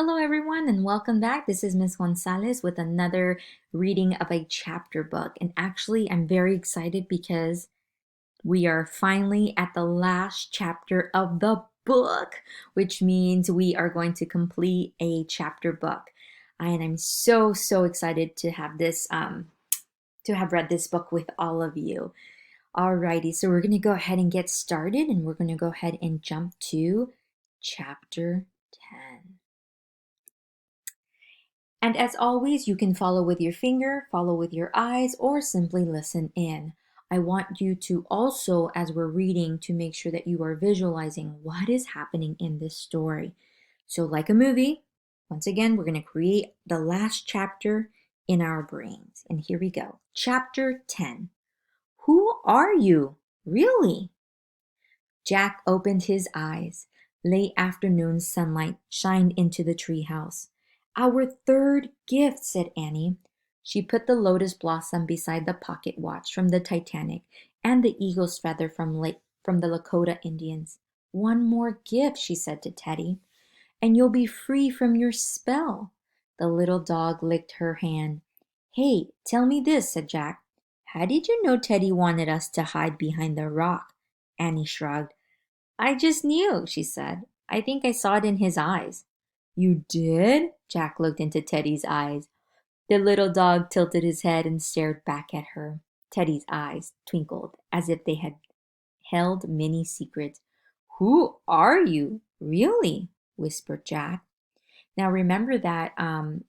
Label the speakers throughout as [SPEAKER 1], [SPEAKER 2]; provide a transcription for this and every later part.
[SPEAKER 1] Hello, everyone, and welcome back. This is Miss Gonzalez with another reading of a chapter book. And actually, I'm very excited because we are finally at the last chapter of the book, which means we are going to complete a chapter book. And I'm so excited to have to have read this book with all of you. Alrighty, so we're going to go ahead and get started, and we're going to go ahead and jump to chapter 10. And as always, you can follow with your finger, follow with your eyes, or simply listen in. I want you to also, as we're reading, to make sure that you are visualizing what is happening in this story. So like a movie, once again, we're going to create the last chapter in our brains. And here we go. Chapter 10. Who are you? Really? Jack opened his eyes. Late afternoon sunlight shined into the treehouse. Our third gift, said Annie. She put the lotus blossom beside the pocket watch from the Titanic and the eagle's feather from the Lakota Indians. One more gift, she said to Teddy, and you'll be free from your spell. The little dog licked her hand. Hey, tell me this, said Jack. How did you know Teddy wanted us to hide behind the rock? Annie shrugged. I just knew, she said. I think I saw it in his eyes. You did? Jack looked into Teddy's eyes. The little dog tilted his head and stared back at her. Teddy's eyes twinkled as if they had held many secrets. Who are you? Really? Whispered Jack. Now remember that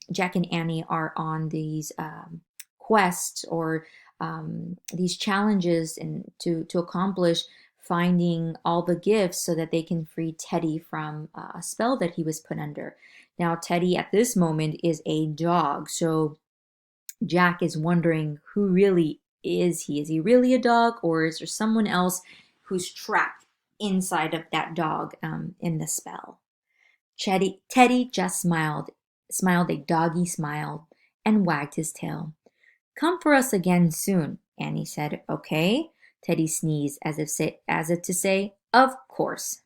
[SPEAKER 1] Jack and Annie are on these quests or these challenges and to accomplish finding all the gifts so that they can free Teddy from a spell that he was put under. Now Teddy at this moment is a dog, so Jack is wondering who really is he? Is he really a dog, or is there someone else who's trapped inside of that dog in the spell? Teddy just smiled a doggy smile, and wagged his tail. Come for us again soon, Annie said. Okay? Teddy sneezed as if to say, of course.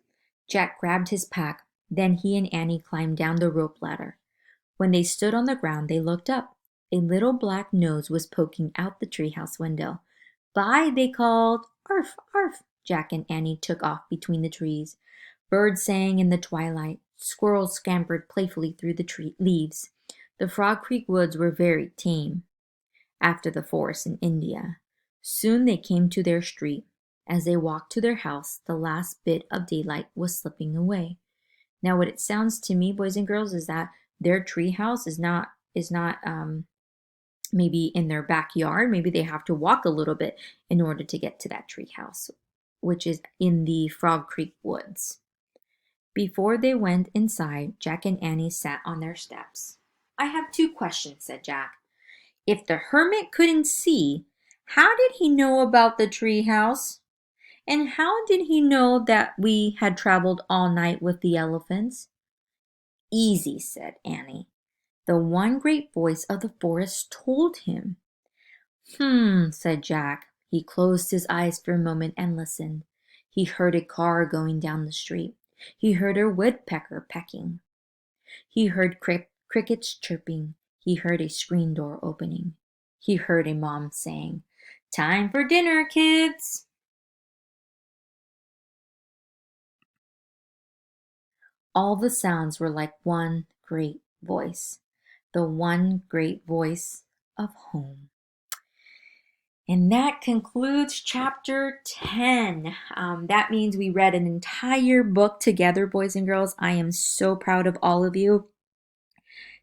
[SPEAKER 1] Jack grabbed his pack. Then he and Annie climbed down the rope ladder. When they stood on the ground, they looked up. A little black nose was poking out the treehouse window. Bye, they called. Arf, arf. Jack and Annie took off between the trees. Birds sang in the twilight. Squirrels scampered playfully through the tree leaves. The Frog Creek woods were very tame after the forest in India. Soon they came to their street. As they walked to their house, the last bit of daylight was slipping away. Now, what it sounds to me, boys and girls, is that their tree house is not maybe in their backyard. Maybe they have to walk a little bit in order to get to that tree house, which is in the Frog Creek woods. Before they went inside, Jack and Annie sat on their steps. I have 2 questions, said Jack. If the hermit couldn't see, how did he know about the tree house? And how did he know that we had traveled all night with the elephants? Easy, said Annie. The one great voice of the forest told him. Said Jack. He closed his eyes for a moment and listened. He heard a car going down the street. He heard a woodpecker pecking. He heard crickets chirping. He heard a screen door opening. He heard a mom saying, Time for dinner, kids! All the sounds were like one great voice, the one great voice of home. And that concludes chapter 10. That means we read an entire book together, boys and girls. I am so proud of all of you.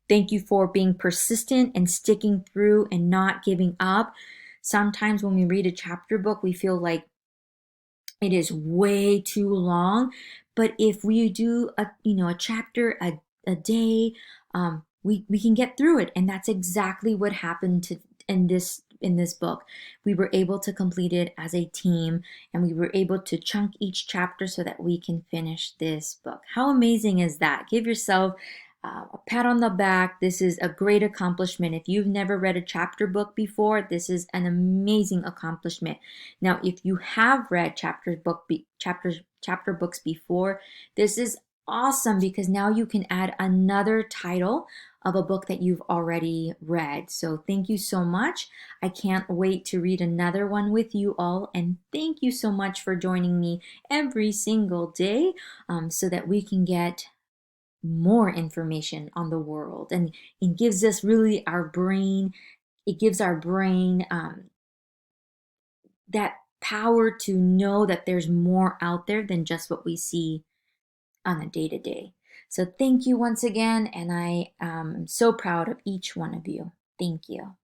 [SPEAKER 1] Thank you for being persistent and sticking through and not giving up. Sometimes when we read a chapter book, we feel like it is way too long. But if we do a chapter a day, we can get through it. And that's exactly what happened in this book. We were able to complete it as a team, and we were able to chunk each chapter so that we can finish this book. How amazing is that? Give yourself a pat on the back. This is a great accomplishment. If you've never read a chapter book before, this is an amazing accomplishment. Now, if you have read chapter books before, this is awesome because now you can add another title of a book that you've already read. So thank you so much. I can't wait to read another one with you all. And thank you so much for joining me every single day so that we can get more information on the world. And it gives us really our brain, it gives our brain that power to know that there's more out there than just what we see on a day to day. So thank you once again, and I am so proud of each one of you. Thank you.